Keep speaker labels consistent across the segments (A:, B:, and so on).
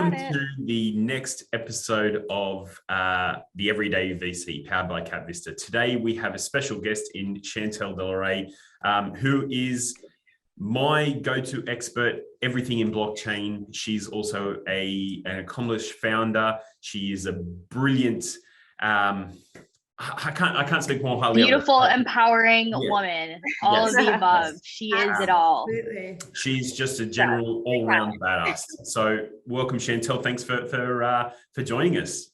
A: Welcome to the next episode of the Everyday VC, powered by KapVista. Today, we have a special guest in Chantelle De La Rey, who is my go-to expert, everything in blockchain. She's also an accomplished founder. She is a brilliant, I can't speak more highly.
B: Beautiful, empowering woman. All of the above. She is it all.
C: Absolutely.
A: She's just a general all-round badass. So welcome, Chantelle. Thanks for joining us.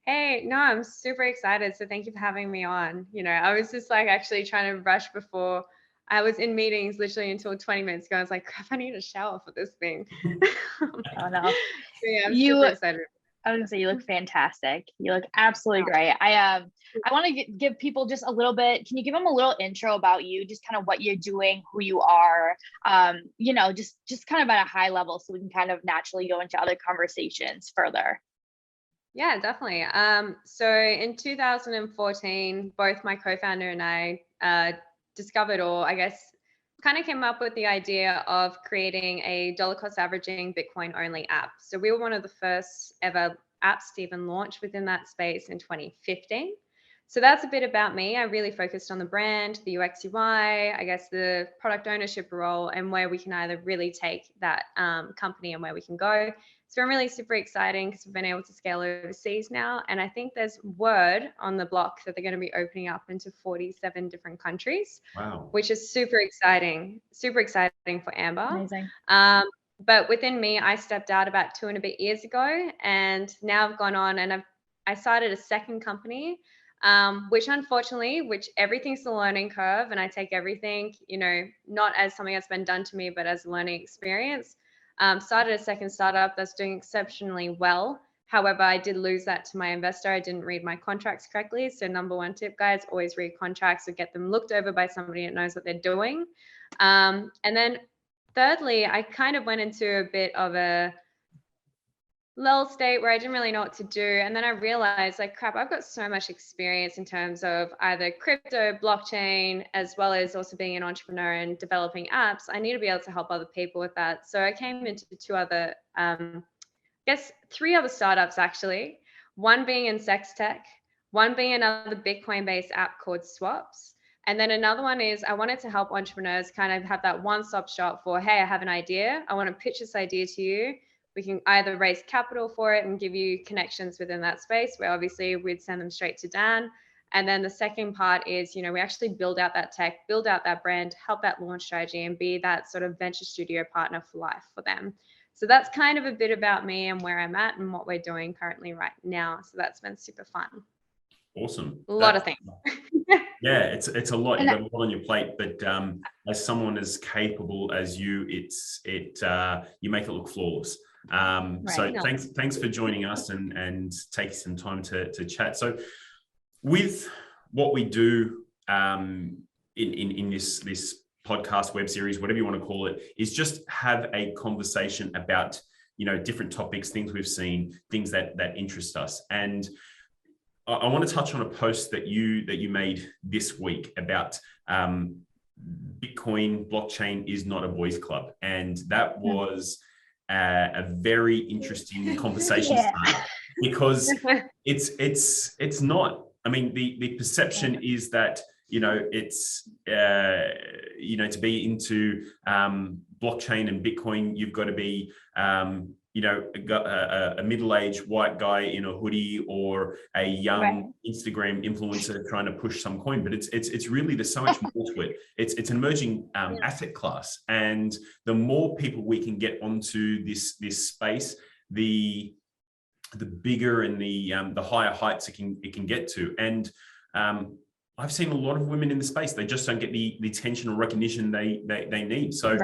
C: Hey, no, I'm super excited. So thank you for having me on. You know, I was just like actually trying to rush before. I was in meetings literally until 20 minutes ago. I was like, crap, I need a shower for this thing.
B: Oh no.
C: So yeah, I'm super excited.
B: I was gonna say you look fantastic. You look absolutely great. I want to give people just a little bit. Can you give them a little intro about you, just kind of what you're doing, who you are, you know, just kind of at a high level, so we can kind of naturally go into other conversations further.
C: Yeah, definitely. So in 2014, both my co-founder and I discovered, or I guess kind of came up with the idea of creating a dollar cost averaging Bitcoin only app. So we were one of the first ever apps to even launch within that space in 2015. So that's a bit about me. I really focused on the brand, the UX UI, I guess the product ownership role, and where we can either really take that company and where we can go. So I'm really super exciting because we've been able to scale overseas now. And I think there's word on the block that they're going to be opening up into 47 different countries.
A: Wow.
C: Which is super exciting for Amber.
B: Amazing.
C: But within me, I stepped out about 2 and a bit years ago, and now I've gone on and I started a second company, which everything's the learning curve, and I take everything, you know, not as something that's been done to me, but as a learning experience. Started a second startup that's doing exceptionally well. However, I did lose that to my investor. I didn't read my contracts correctly. So number one tip, guys, always read contracts or get them looked over by somebody that knows what they're doing. And then thirdly, I kind of went into a bit of a lull state where I didn't really know what to do. And then I realized, like, crap, I've got so much experience in terms of either crypto, blockchain, as well as also being an entrepreneur and developing apps. I need to be able to help other people with that. So I came into three other startups actually, one being in Sextech, one being another Bitcoin-based app called Swaps. And then another one is I wanted to help entrepreneurs kind of have that one-stop shop for, hey, I have an idea. I want to pitch this idea to you. We can either raise capital for it and give you connections within that space, where obviously we'd send them straight to Dan. And then the second part is, you know, we actually build out that tech, build out that brand, help that launch strategy, and be that sort of venture studio partner for life for them. So that's kind of a bit about me and where I'm at and what we're doing currently right now. So that's been super fun.
A: Awesome.
C: A lot of things.
A: Yeah, it's a lot. You've got a lot on your plate, but as someone as capable as you, you make it look flawless. So thanks for joining us and taking some time to chat. So with what we do in this podcast, web series, whatever you want to call it, is just have a conversation about, you know, different topics, things we've seen, things that interest us. And I want to touch on a post that you made this week about Bitcoin blockchain is not a boys' club, and that was a very interesting conversation starter, because it's not. I mean, the perception is that, you know, it's you know, to be into blockchain and Bitcoin, you've got to be you know, a middle-aged white guy in a hoodie, or a young Instagram influencer trying to push some coin. But it's really, there's so much more to it. It's an emerging asset class, and the more people we can get onto this space, the bigger and the higher heights it can get to. And I've seen a lot of women in the space. They just don't get the attention or recognition they need. So.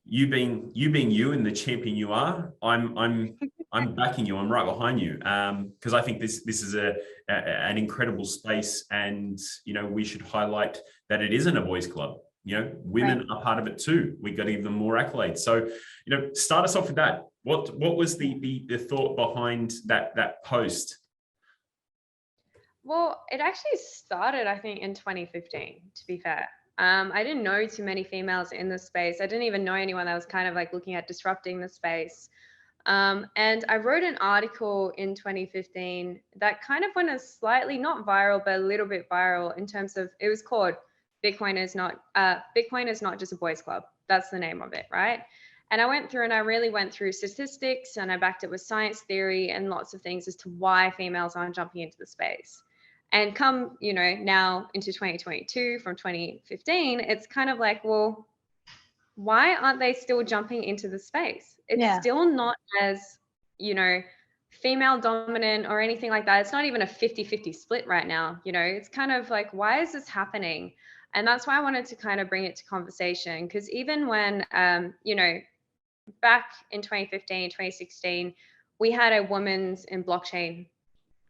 A: You being you and the champion you are, I'm backing you. I'm right behind you, because I think this is an incredible space, and you know, we should highlight that it isn't a boys' club. You know, women are part of it too. We got to give them more accolades. So, you know, start us off with that. What was the thought behind that post?
C: Well, it actually started, I think, in 2015, to be fair. I didn't know too many females in the space. I didn't even know anyone that was kind of like looking at disrupting the space. And I wrote an article in 2015 that kind of went a slightly, not viral, but a little bit viral in terms of, it was called Bitcoin is not just a boys club. That's the name of it, right? And I went through and I really went through statistics and I backed it with science theory and lots of things as to why females aren't jumping into the space. And come, now into 2022 from 2015, it's kind of like, well, why aren't they still jumping into the space? It's still not as, female dominant or anything like that. It's not even a 50-50 split right now. It's kind of like, why is this happening? And that's why I wanted to kind of bring it to conversation, because even when, back in 2015, 2016, we had a women's in blockchain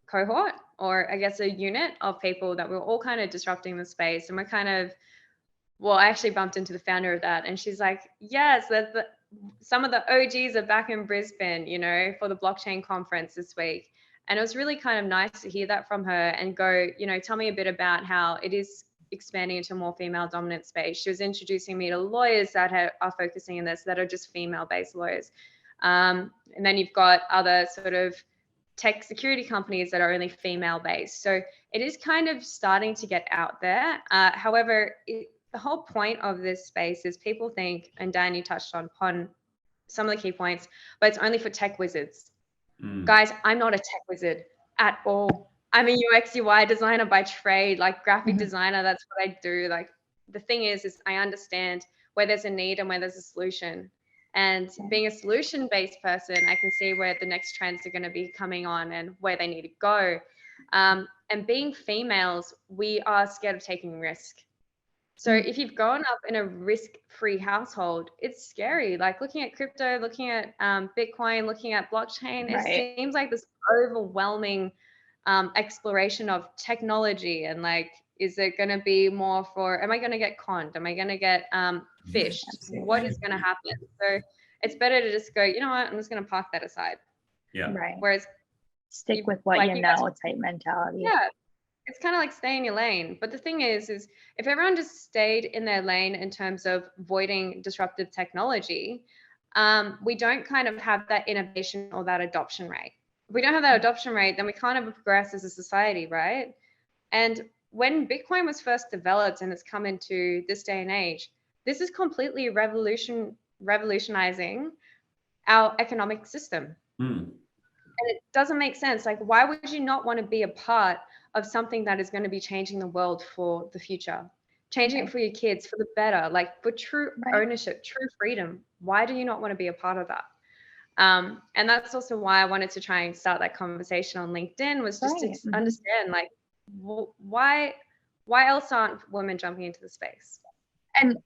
C: cohort, or I guess a unit of people that were all kind of disrupting the space. And we're kind of, well, I actually bumped into the founder of that, and she's like, yes, some of the OGs are back in Brisbane, for the blockchain conference this week. And it was really kind of nice to hear that from her and go, tell me a bit about how it is expanding into a more female dominant space. She was introducing me to lawyers that are focusing on this, that are just female based lawyers. And then you've got other sort of tech security companies that are only female based. So it is kind of starting to get out there. However, the whole point of this space is people think, and Dan, you touched on some of the key points, but it's only for tech wizards. Guys, I'm not a tech wizard at all. I'm a UX UI designer by trade, like graphic designer. That's what I do. Like the thing is I understand where there's a need and where there's a solution. And being a solution-based person, I can see where the next trends are going to be coming on and where they need to go. And being females, we are scared of taking risk. So if you've grown up in a risk-free household, it's scary. Like looking at crypto, looking at Bitcoin, looking at blockchain, it seems like this overwhelming exploration of technology. And like, is it going to be more for, am I going to get conned? Am I going to get fished? What is going to happen? So it's better to just go, you know what, I'm just going to park that aside.
A: Yeah.
B: Right.
C: Whereas
B: stick with what you know, type mentality. Yeah.
C: It's kind of like stay in your lane. But the thing is if everyone just stayed in their lane in terms of avoiding disruptive technology, we don't kind of have that innovation or that adoption rate. If we don't have that adoption rate, then we can't ever progress as a society, right? And when Bitcoin was first developed and it's come into this day and age, this is completely revolutionizing our economic system. And it doesn't make sense. Like, why would you not want to be a part of something that is going to be changing the world for the future, changing it for your kids, for the better, like for true ownership, true freedom? Why do you not want to be a part of that? And that's also why I wanted to try and start that conversation on LinkedIn, was just to understand, like, why else aren't women jumping into the space?
B: And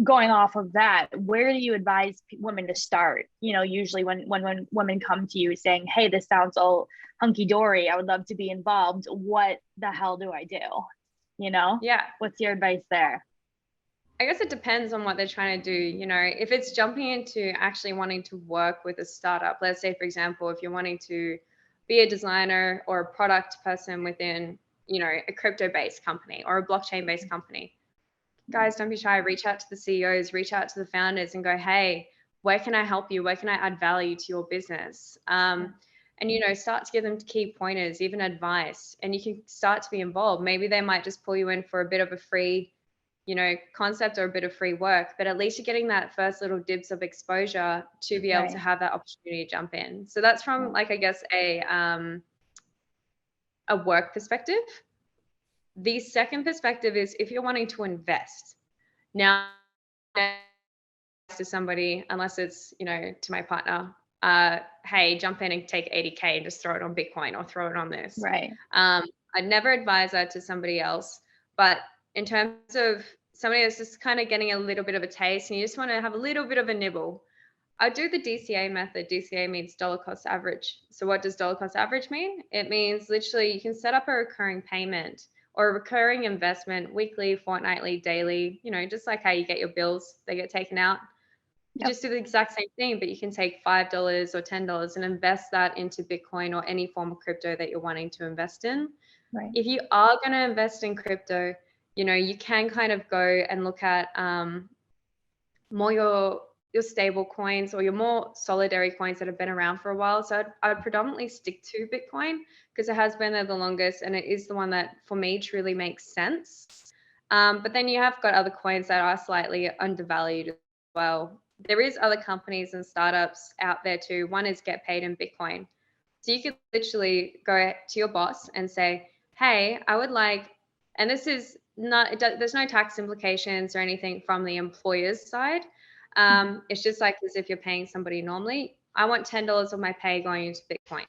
B: going off of that, where do you advise women to start? Usually when women come to you saying, hey, this sounds all hunky-dory, I would love to be involved, what the hell do I do?
C: Yeah.
B: What's your advice there?
C: I guess it depends on what they're trying to do. If it's jumping into actually wanting to work with a startup, let's say, for example, if you're wanting to be a designer or a product person within, a crypto-based company or a blockchain-based company, guys, don't be shy. Reach out to the CEOs, reach out to the founders and go, hey, where can I help you? Where can I add value to your business? And, start to give them key pointers, even advice, and you can start to be involved. Maybe they might just pull you in for a bit of a free, concept or a bit of free work, but at least you're getting that first little dibs of exposure to be able to have that opportunity to jump in. So that's from like, I guess, a work perspective. The second perspective is if you're wanting to invest. Now, to somebody, unless it's, to my partner, hey, jump in and take 80K and just throw it on Bitcoin or throw it on this.
B: Right.
C: I'd never advise that to somebody else. But in terms of somebody that's just kind of getting a little bit of a taste and you just want to have a little bit of a nibble, I do the DCA method. DCA means dollar cost average. So what does dollar cost average mean? It means literally you can set up a recurring payment or a recurring investment, weekly, fortnightly, daily, just like how you get your bills, they get taken out. You just do the exact same thing, but you can take $5 or $10 and invest that into Bitcoin or any form of crypto that you're wanting to invest in.
B: Right.
C: If you are going to invest in crypto, you can kind of go and look at more your your stable coins or your more solidary coins that have been around for a while. So I'd predominantly stick to Bitcoin because it has been there the longest and it is the one that for me truly makes sense. But then you have got other coins that are slightly undervalued as well. There is other companies and startups out there too. One is Get Paid in Bitcoin. So you could literally go to your boss and say, hey, I would like, and this is not, there's no tax implications or anything from the employer's side. It's just like as if you're paying somebody normally. I want $10 of my pay going into Bitcoin.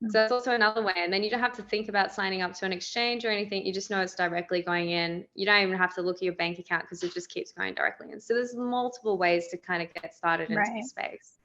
C: So that's also another way. And then you don't have to think about signing up to an exchange or anything. You just know it's directly going in. You don't even have to look at your bank account because it just keeps going directly in. So there's multiple ways to kind of get started into the space.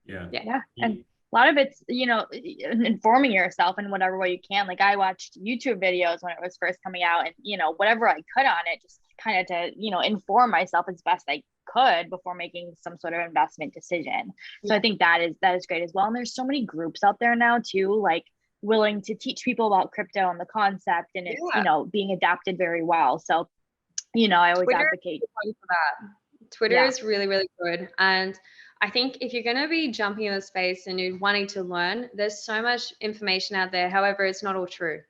A: Yeah.
B: And a lot of it's, informing yourself in whatever way you can. Like I watched YouTube videos when it was first coming out and, whatever I could on it, just kind of to, inform myself as best I could before making some sort of investment decision. So I think that is great as well. And there's so many groups out there now too, like willing to teach people about crypto and the concept, and it's, being adapted very well. So, I always advocate
C: for that. Twitter is really, really good. And I think if you're going to be jumping in the space and you're wanting to learn, there's so much information out there. However, it's not all true.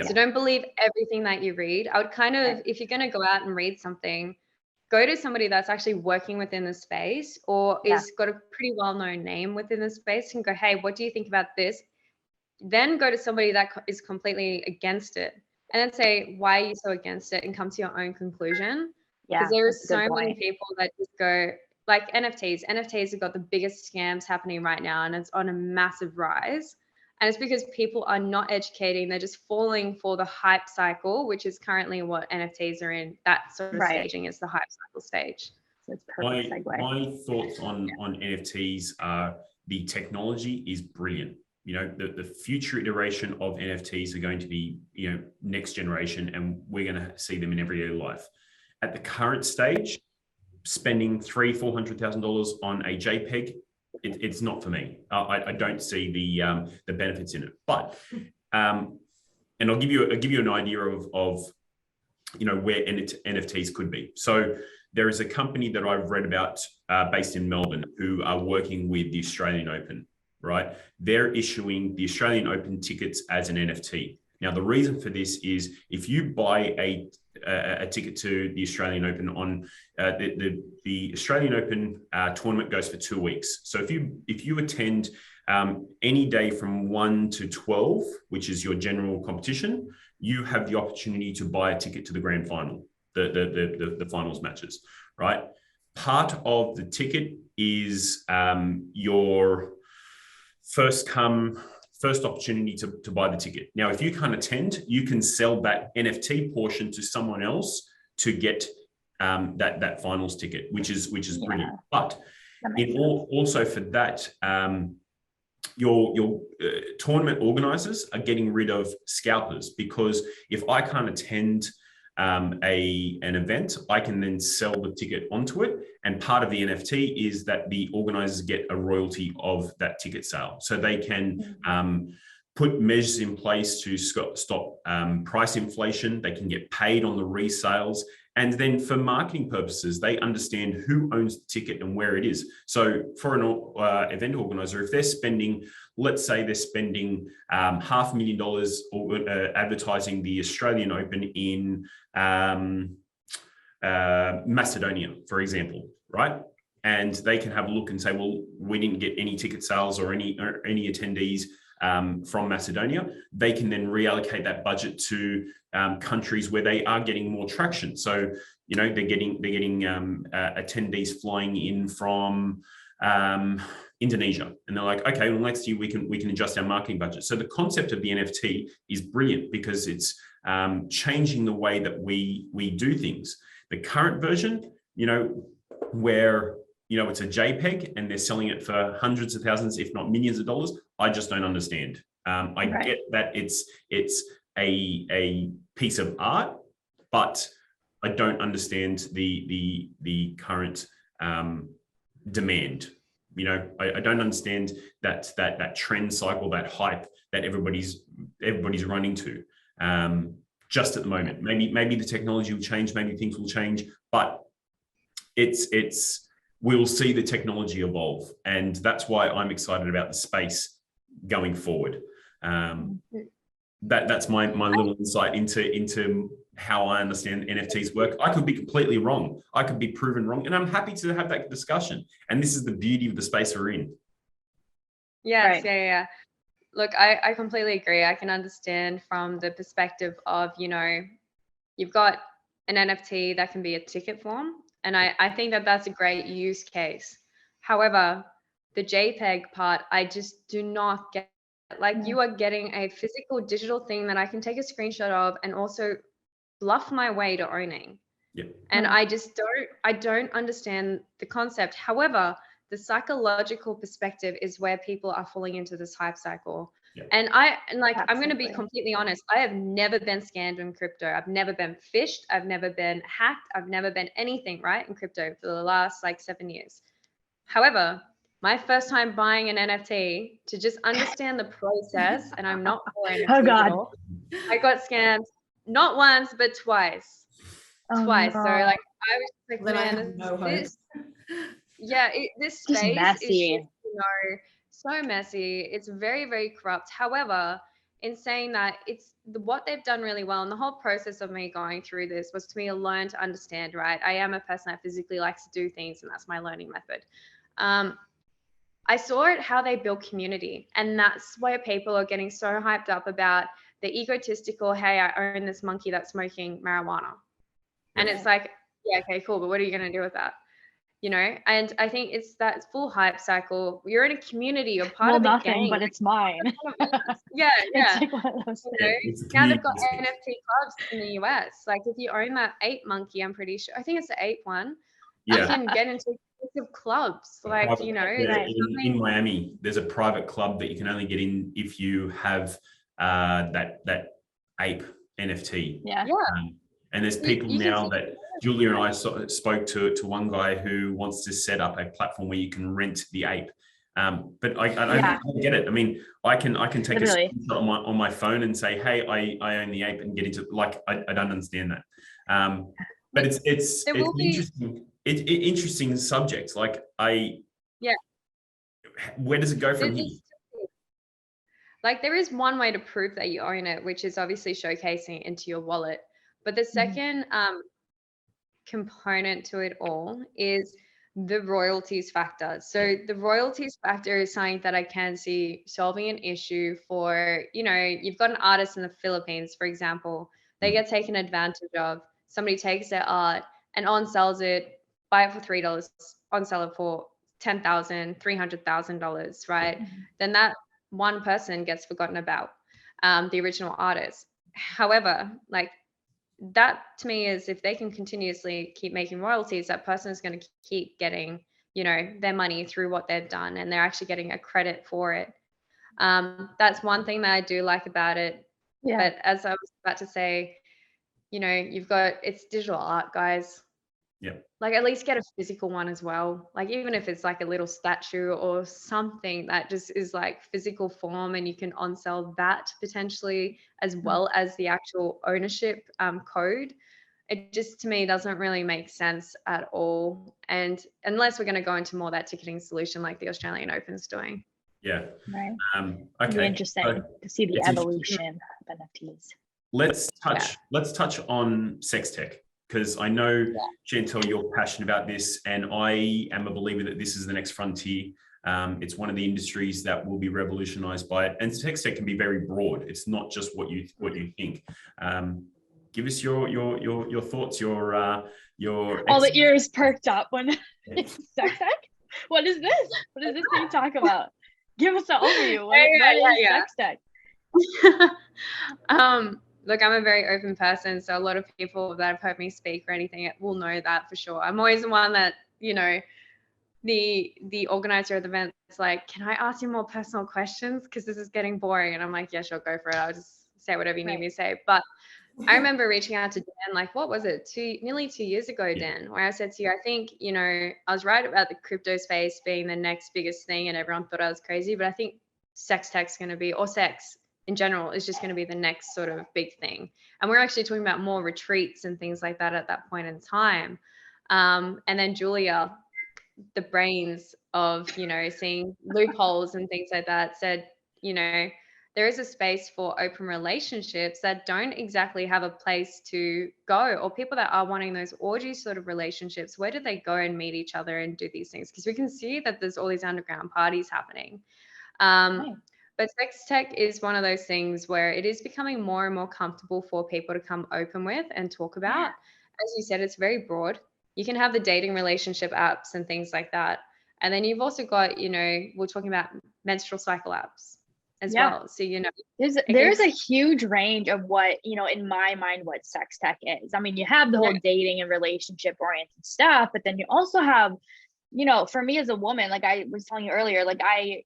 C: So don't believe everything that you read. I would kind of, if you're going to go out and read something, go to somebody that's actually working within the space or is got a pretty well-known name within the space and go, hey, what do you think about this? Then go to somebody that is completely against it and then say, why are you so against it? And come to your own conclusion. Because there is so many people that just go, like NFTs. NFTs have got the biggest scams happening right now and it's on a massive rise. And it's because people are not educating. They're just falling for the hype cycle, which is currently what NFTs are in. That sort of staging is the hype cycle stage.
B: So it's perfect segue.
A: My thoughts on NFTs are the technology is brilliant. The future iteration of NFTs are going to be, next generation, and we're going to see them in everyday life. At the current stage, spending $300,000-$400,000 on a JPEG, it's not for me. I don't see the benefits in it. But and I'll give you an idea of where NFTs could be. So there is a company that I've read about based in Melbourne who are working with the Australian Open. Right, they're issuing the Australian Open tickets as an NFT. Now, the reason for this is if you buy a ticket to the Australian Open on the Australian Open tournament goes for 2 weeks. So if you attend any day from 1 to 12, which is your general competition, you have the opportunity to buy a ticket to the grand final, the finals matches. Right, part of the ticket is your first opportunity to buy the ticket. Now, if you can't attend, you can sell that NFT portion to someone else to get that finals ticket, which is brilliant. But also for that, your tournament organizers are getting rid of scalpers, because if I can't attend an event, I can then sell the ticket onto it. And part of the NFT is that the organizers get a royalty of that ticket sale. So they can put measures in place to stop price inflation. They can get paid on the resales. And then for marketing purposes, they understand who owns the ticket and where it is. So for an event organizer, if they're spending, let's say they're spending $500,000 advertising the Australian Open in Macedonia, for example, right? And they can have a look and say, well, we didn't get any ticket sales or any attendees from Macedonia. They can then reallocate that budget to countries where they are getting more traction. So, they're getting attendees flying in from Indonesia, and they're like, okay, well, next year we can adjust our marketing budget. So the concept of the NFT is brilliant because it's changing the way that we do things. The current version, where it's a JPEG and they're selling it for hundreds of thousands, if not millions of dollars, I just don't understand. I get that it's a piece of art, but I don't understand the current demand. I don't understand that trend cycle, that hype that everybody's running to. Just at the moment, maybe the technology will change, maybe things will change, but it's we'll see the technology evolve. And that's why I'm excited about the space going forward. That's my little insight into how I understand NFTs work. I could be completely wrong. I could be proven wrong. And I'm happy to have that discussion. And this is the beauty of the space we're in.
C: Yes, yeah. Look, I completely agree. I can understand from the perspective of, you know, you've got an NFT that can be a ticket form. And I think that that's a great use case. However, the JPEG part, I just do not get. Like, you are getting a physical digital thing that I can take a screenshot of and also bluff my way to owning. And I just don't understand the concept. However, the psychological perspective is where people are falling into this hype cycle. And I'm going to be completely honest. I have never been scammed in crypto. I've never been phished. I've never been hacked. I've never been anything, right, in crypto for the last like 7 years. However, my first time buying an NFT, to just understand the process, and I'm not for NFTs at all, I got scammed not once but twice. Twice. No. So like I was like, man, this space is just, you know, so messy. It's very, very corrupt. However, in saying that, it's what they've done really well, and the whole process of me going through this was to me to learn to understand, right? I am a person that physically likes to do things, and that's my learning method. I saw it how they build community, and that's where people are getting so hyped up about the egotistical, hey, I own this monkey that's smoking marijuana. And it's like, yeah, okay, cool, but what are you going to do with that? You know, and I think it's that full hype cycle. You're in a community, you're part of the gang.
B: But it's mine.
C: Yeah.
B: It's like one of those
C: now they've got NFT clubs in the US. Like if you own that ape monkey, I'm pretty sure, I think it's the ape one, you can get into clubs, like, you know.
A: In Miami, there's a private club that you can only get in if you have that ape NFT. And there's people now that Julia and I spoke to one guy who wants to set up a platform where you can rent the ape. But I don't get it. I mean, I can take a screenshot on my phone and say, hey, I own the ape, and get into, like, I don't understand that. But it's interesting. It's interesting subjects. Like where does it go from here?
C: Like there is one way to prove that you own it, which is obviously showcasing it into your wallet. But the second component to it all is the royalties factor. So the royalties factor is something that I can see solving an issue for, you know, you've got an artist in the Philippines, for example, they get taken advantage of. Somebody takes their art and on-sells it, buy it for $3, on-sell it for $10,000, $300,000, right? Then that one person gets forgotten about, the original artist. However, like that to me is, if they can continuously keep making royalties, that person is going to keep getting, you know, their money through what they've done, and they're actually getting a credit for it. That's one thing that I do like about it. But as I was about to say, you know, it's digital art, guys. Like at least get a physical one as well. Like even if it's like a little statue or something that just is like physical form, and you can on-sell that potentially as well as the actual ownership code. It just, to me, doesn't really make sense at all. And unless we're going to go into more that ticketing solution like the Australian Open's doing.
B: Right.
A: Okay.
B: It'll be interesting to see the evolution of NFTs.
A: Let's touch on Sextech, because I know, Chantelle, you're passionate about this, and I am a believer that this is the next frontier. It's one of the industries that will be revolutionized by it, and Sextech can be very broad. It's not just what you think. Give us your thoughts, your
B: all the ears perked up when Sextech. What is this? What is this thing you talk about? Give us an overview. What is Sextech?
C: Look, I'm a very open person, so a lot of people that have heard me speak or anything will know that for sure. I'm always the one that, you know, the organizer of the event is like, can I ask you more personal questions? Because this is getting boring. And I'm like, yeah, sure, go for it. I'll just say whatever you need me to say. But I remember reaching out to Dan, like, what was it? Nearly 2 years ago, Dan, where I said to you, I think, you know, I was right about the crypto space being the next biggest thing, and everyone thought I was crazy. But I think Sextech's going to be, or sex in general, is just going to be the next sort of big thing. And we're actually talking about more retreats and things like that at that point in time. And then Julia the brains of, you know, seeing loopholes and things like that, said, you know, there is a space for open relationships that don't exactly have a place to go, or people that are wanting those orgy sort of relationships, where do they go and meet each other and do these things? Because we can see that there's all these underground parties happening.
B: Right.
C: But sex tech is one of those things where it is becoming more and more comfortable for people to come open with and talk about. As you said, it's very broad. You can have the dating relationship apps and things like that. And then you've also got, you know, we're talking about menstrual cycle apps as well. So, you know,
B: there's a huge range of what, you know, in my mind, what sex tech is. I mean, you have the whole dating and relationship oriented stuff, but then you also have, you know, for me as a woman, like I was telling you earlier, like I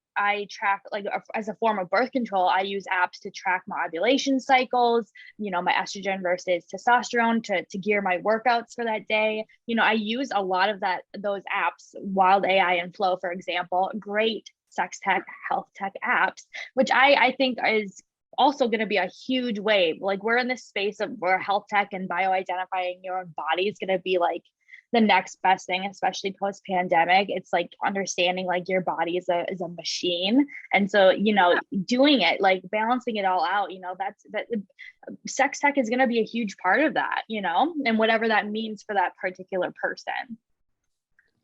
B: track, like as a form of birth control, I use apps to track my ovulation cycles, you know, my estrogen versus testosterone to gear my workouts for that day. You know, I use a lot of those apps, Wild AI and Flow, for example, great sex tech, health tech apps, which I think is also going to be a huge wave. Like we're in this space of where health tech and bioidentifying your own body is going to be like the next best thing, especially post pandemic. It's like understanding like your body is a machine. And so, you know, doing it, like balancing it all out, you know, that sex tech is going to be a huge part of that, you know, and whatever that means for that particular person.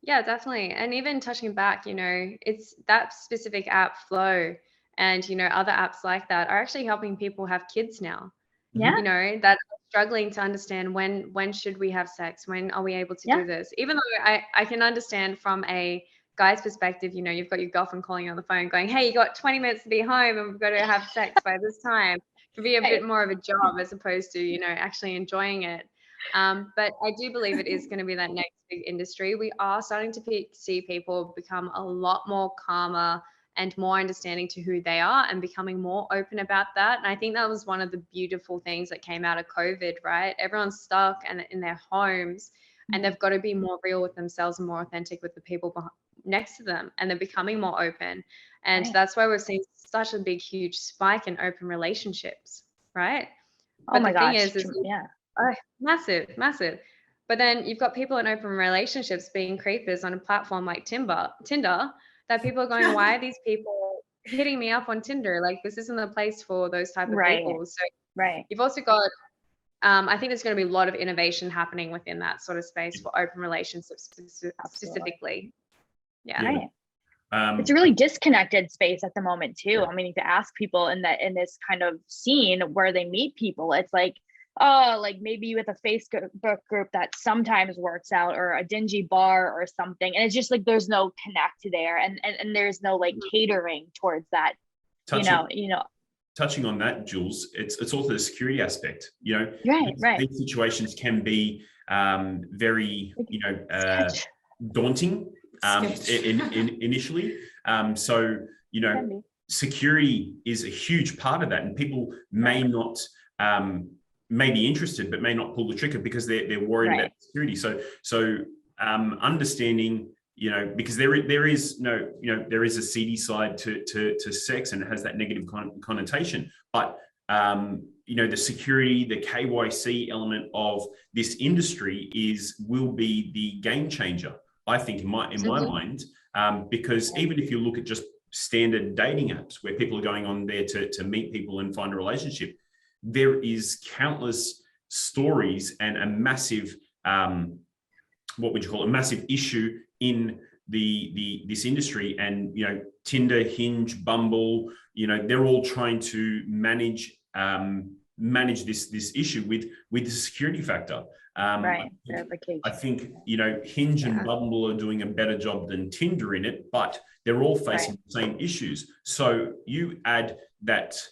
C: Yeah, definitely. And even touching back, you know, it's that specific app Flow and, you know, other apps like that are actually helping people have kids now.
B: Yeah.
C: You know, that are struggling to understand when should we have sex? When are we able to do this? Even though I can understand from a guy's perspective, you know, you've got your girlfriend calling you on the phone going, hey, you got 20 minutes to be home and we've got to have sex by this time. It could be a bit more of a job as opposed to, you know, actually enjoying it. But I do believe it is going to be that next big industry. We are starting to see people become a lot more calmer and more understanding to who they are and becoming more open about that. And I think that was one of the beautiful things that came out of COVID, right? Everyone's stuck and in their homes and they've got to be more real with themselves and more authentic with the people next to them. And they're becoming more open. And that's why we're seeing such a big, huge spike in open relationships, right?
B: But the thing is
C: massive. But then you've got people in open relationships being creepers on a platform like Tinder, that people are going, why are these people hitting me up on Tinder? Like, this isn't the place for those type of people. So you've also got, I think there's going to be a lot of innovation happening within that sort of space for open relationships specifically.
B: It's a really disconnected space at the moment too. I mean, to ask people in this kind of scene where they meet people, it's like, oh, like maybe with a Facebook group that sometimes works out, or a dingy bar or something, and it's just like there's no connect there, and there's no like catering towards that.
A: Touching on that, Jules, it's also the security aspect. You know, these situations can be very daunting initially. So you know, security is a huge part of that, and people may not. May be interested, but may not pull the trigger because they're worried about security. So understanding, you know, because there is a seedy side to sex, and it has that negative connotation. But you know, the security, the KYC element of this industry will be the game changer, I think, in my mind, because even if you look at just standard dating apps where people are going on there to meet people and find a relationship, there is countless stories and a massive, what would you call it, a massive issue in this industry. And you know, Tinder, Hinge, Bumble, you know, they're all trying to manage this issue with the security factor. I think, you know, Hinge and Bumble are doing a better job than Tinder in it, but they're all facing the same issues. So you add that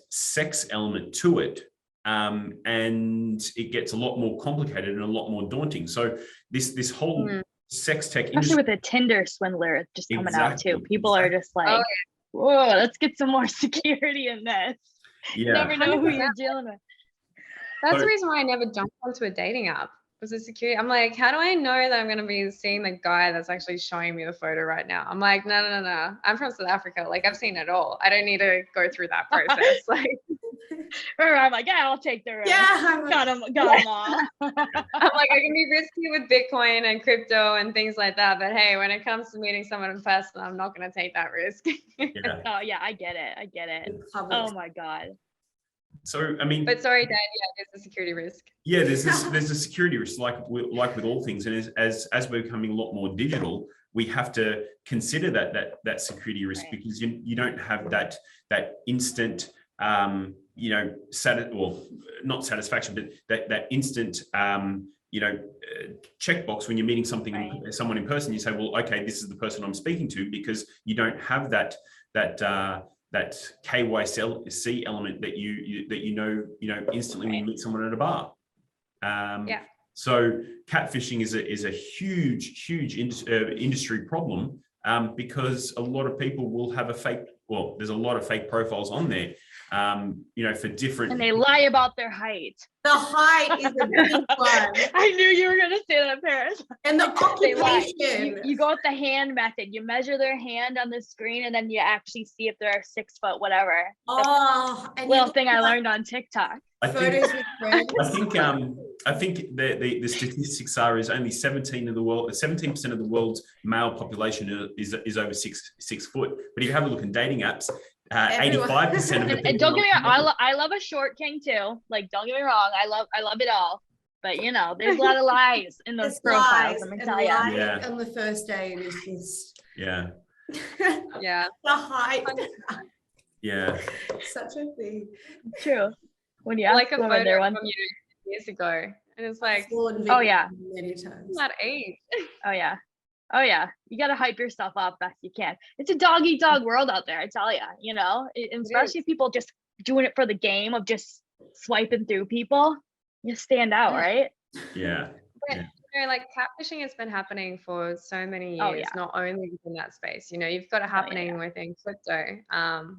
A: sex element to it, and it gets a lot more complicated and a lot more daunting. So this whole sex tech industry,
B: especially with a Tinder swindler just coming out too, people are just like, whoa, let's get some more security in this. You never know who you're dealing with.
C: That's the reason why I never jumped onto a dating app, was the security. I'm like, how do I know that I'm going to be seeing the guy that's actually showing me the photo right now? I'm like, no. I'm from South Africa. Like, I've seen it all. I don't need to go through that process. Like,
B: Or I'm like, yeah, I'll take the risk.
D: Yeah,
B: got them all.
C: I'm like, I can be risky with Bitcoin and crypto and things like that, but hey, when it comes to meeting someone in person, I'm not going to take that risk.
A: Yeah.
B: Oh yeah, I get it. Oh my God.
A: So, I mean,
C: but sorry, Dad, yeah, there's a security risk.
A: Yeah, there's a security risk, like with all things, and as we're becoming a lot more digital, we have to consider that security risk,
B: Right.
A: because you don't have that instant not satisfaction, but that instant checkbox when you're meeting someone in person. You say, well, okay, this is the person I'm speaking to, because you don't have that KYC element that you know instantly when you meet someone at a bar. So catfishing is a huge industry problem, because a lot of people will have there's a lot of fake profiles on there, for different.
B: And they lie about their height.
D: The height is a big one.
B: I knew you were going to say that, Paris.
D: And the occupation.
B: You go with the hand method. You measure their hand on the screen, and then you actually see if they're 6 foot, whatever.
D: And
B: little thing I learned on TikTok.
A: I think the statistics are is only 17% of the world's male population is over six foot. But if you have a look in dating apps, 85% of the people.
B: And don't get me wrong, I love a short king too. Like, don't get me wrong, I love it all. But there's a lot of lies in those profiles. I'm gonna tell you.
D: Yeah. On the first date is just.
A: Yeah.
C: Yeah.
D: The height.
A: Yeah.
D: Such a thing.
B: True. When you ask
C: like a
B: women,
C: photo
B: they're
C: from years ago, and it's like,
B: oh yeah,
D: many times.
C: That age.
B: Oh yeah. You got to hype yourself up best you can. It's a dog eat dog world out there, I tell you. And especially people just doing it for the game of just swiping through people. You stand out, right?
A: Yeah.
C: But, like catfishing has been happening for so many years, not only within that space. You've got it happening within crypto.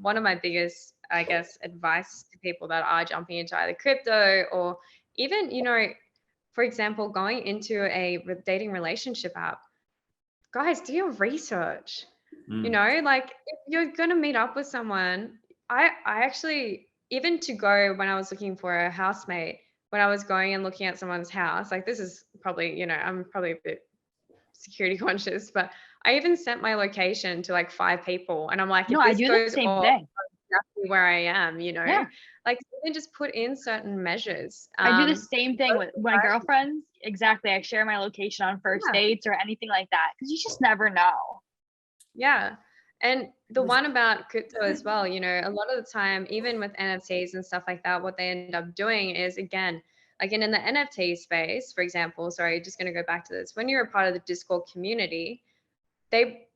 C: One of my biggest, I guess, advice to people that are jumping into either crypto or even, for example, going into a dating relationship app, guys, do your research. Like if you're going to meet up with someone, I actually, even to go when I was looking for a housemate, when I was going and looking at someone's house, like this is probably, I'm probably a bit security conscious, but I even sent my location to like 5 people, and I'm like,
B: no, I do the same thing.
C: Exactly where I am, like even just put in certain measures.
B: I do the same thing with my girlfriends. Exactly. I share my location on first dates or anything like that, because you just never know.
C: Yeah. And the one about crypto as well, a lot of the time, even with NFTs and stuff like that, what they end up doing is, again, like in the NFT space, for example, sorry, just going to go back to this. When you're a part of the Discord community,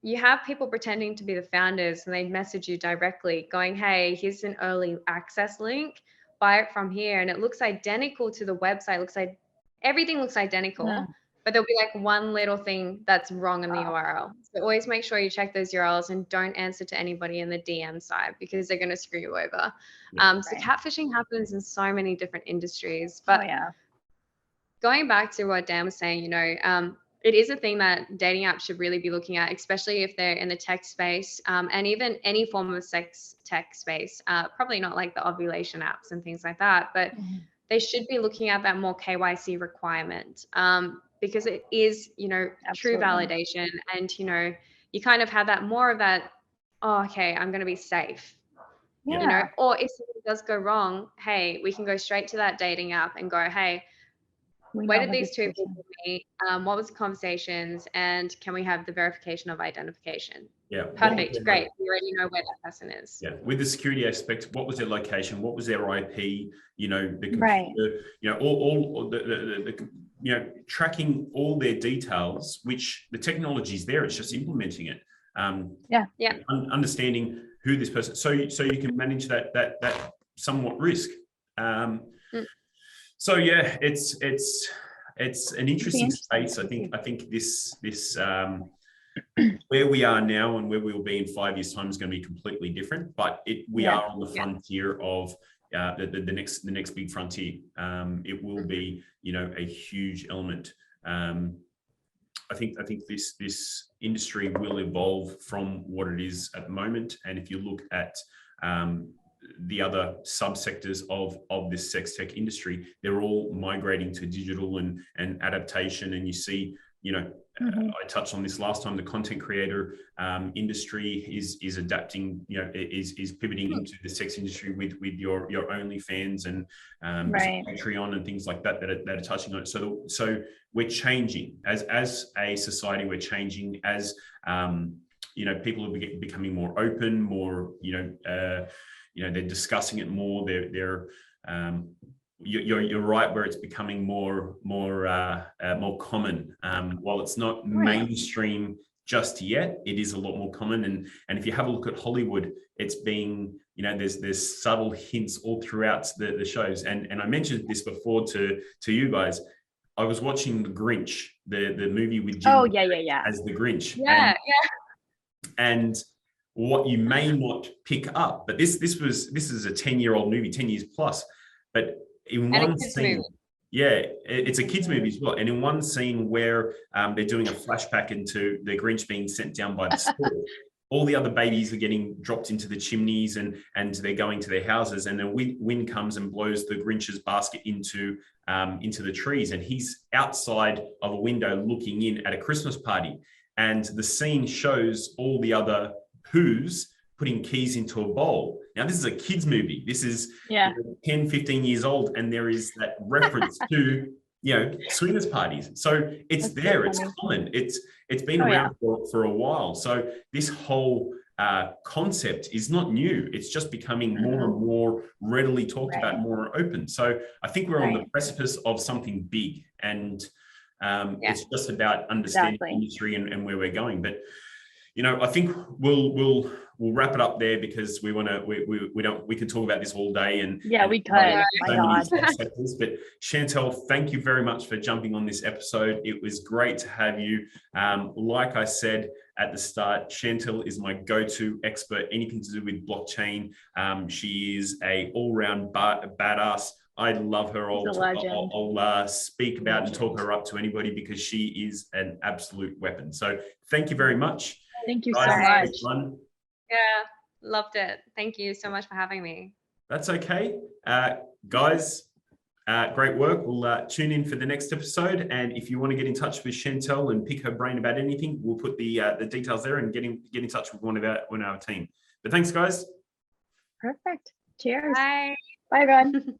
C: you have people pretending to be the founders, and they message you directly going, hey, here's an early access link, buy it from here. And it looks identical to the website. Everything looks identical. But there'll be like one little thing that's wrong in the URL. So always make sure you check those URLs and don't answer to anybody in the DM side, because they're going to screw you over. So catfishing happens in so many different industries. But going back to what Dan was saying, it is a thing that dating apps should really be looking at, especially if they're in the tech space, and even any form of sex tech space. Probably not like the ovulation apps and things like that, but they should be looking at that more KYC requirement. Because it is, true validation, and, you kind of have that more of that, oh, okay, I'm going to be safe, or if something does go wrong, hey, we can go straight to that dating app and go, hey, where did these 2 people meet? What was the conversations? And can we have the verification of identification?
A: Yeah.
C: Perfect. Great. We already know where that person is.
A: Yeah. With the security aspect, what was their location? What was their IP? The computer, all the tracking all their details, which the technology is there. It's just implementing it. Understanding who this person, so you can manage that somewhat risk. So yeah, it's an interesting space. I think this where we are now and where we will be in 5 years' time is going to be completely different. But we are on the frontier of the next big frontier. It will be a huge element. I think this industry will evolve from what it is at the moment. And if you look at the other subsectors of this sex tech industry, they're all migrating to digital and adaptation. And you see, you know, I touched on this last time, the content creator industry is adapting, you know, is pivoting into the sex industry with your OnlyFans and Patreon and things like that that are touching on it. So we're changing as a society. We're changing as you know, people are becoming more open, more, you know, they're discussing it more. They're you're right, where it's becoming more common. While it's not mainstream just yet, it is a lot more common. And if you have a look at Hollywood, it's being, you know, there's subtle hints all throughout the shows. And I mentioned this before to you guys. I was watching The Grinch, the movie with Jim as the Grinch. And what you may not pick up, but this is a 10-year-old movie, 10 years plus, but in one scene, it's a kids movie as well. And in one scene where they're doing a flashback into the Grinch being sent down by the school, all the other babies are getting dropped into the chimneys and they're going to their houses, and the wind comes and blows the Grinch's basket into the trees, and he's outside of a window looking in at a Christmas party. And the scene shows all the other Who's putting keys into a bowl. Now, this is a kids movie. This is 10, 15 years old, and there is that reference to, you know, swingers parties. So it's there. It's common. It's been around for a while. So this whole concept is not new. It's just becoming more and more readily talked about, more open. So I think we're on the precipice of something big, and it's just about understanding the industry and where we're going. But you know, I think we'll wrap it up there, because we can talk about this all day. And
B: we could.
A: But Chantelle, thank you very much for jumping on this episode. It was great to have you. Like I said at the start, Chantelle is my go-to expert, anything to do with blockchain. She is a all-round badass. I love her. I'll speak about and talk her up to anybody, because she is an absolute weapon. So thank you very much.
B: Thank you so much.
C: Yeah, loved it. Thank you so much for having me.
A: That's okay. Guys, great work. We'll tune in for the next episode. And if you want to get in touch with Chantelle and pick her brain about anything, we'll put the details there, and get in touch with one of our team. But thanks, guys.
B: Perfect. Cheers.
C: Bye.
B: Bye, everyone.